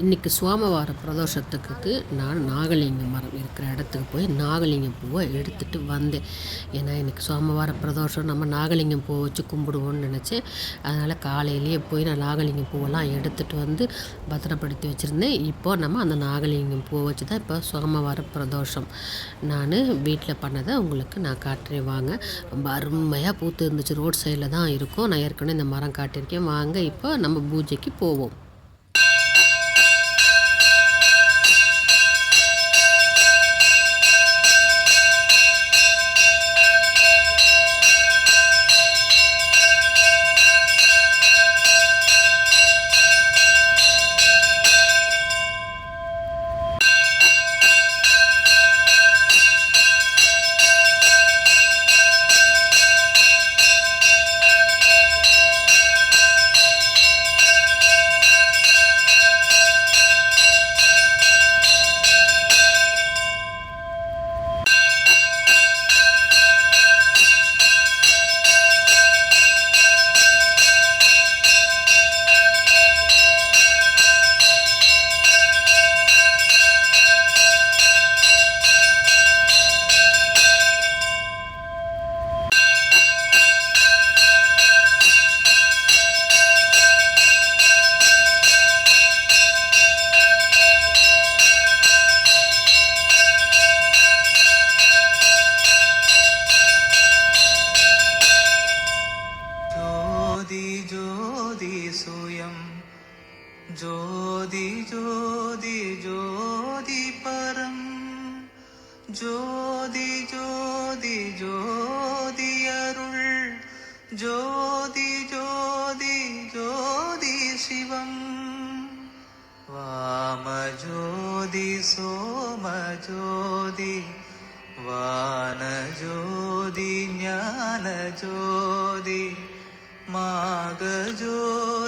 இன்றைக்கி சோமவார பிரதோஷத்துக்கு நான் நாகலிங்க மரம் இருக்கிற இடத்துக்கு போய் நாகலிங்கம் பூவை எடுத்துகிட்டு வந்தேன். ஏன்னா இன்றைக்கி சோமவார பிரதோஷம் நம்ம நாகலிங்கம் பூவை வச்சு கும்பிடுவோன்னு நினச்சேன். அதனால் காலையிலேயே போய் நான் நாகலிங்கம் பூவெல்லாம் எடுத்துகிட்டு வந்து பத்திரப்படுத்தி வச்சுருந்தேன். இப்போது நம்ம அந்த நாகலிங்கம் பூவை வச்சு தான் இப்போ சோமவார பிரதோஷம் நான் வீட்டில் பண்ணதை உங்களுக்கு நான் காட்டுறேன் வாங்க. ரொம்ப அருமையாக பூத்து இருந்துச்சு. ரோட் சைடில் தான் இருக்கும். நான் ஏற்கனவே இந்த மரம் காட்டியிருக்கேன். வாங்க இப்போ நம்ம பூஜைக்கு போவோம். ஜோதி ஜோதி ஜோதி பரம் ஜோதி ஜோதி ஜோதி அருள் ஜோதி ஜோதி ஜோதி சிவம் வாம ஜோதி சோம ஜோதி வான ஜோதி ஞான ஜோதி மாக ஜோதி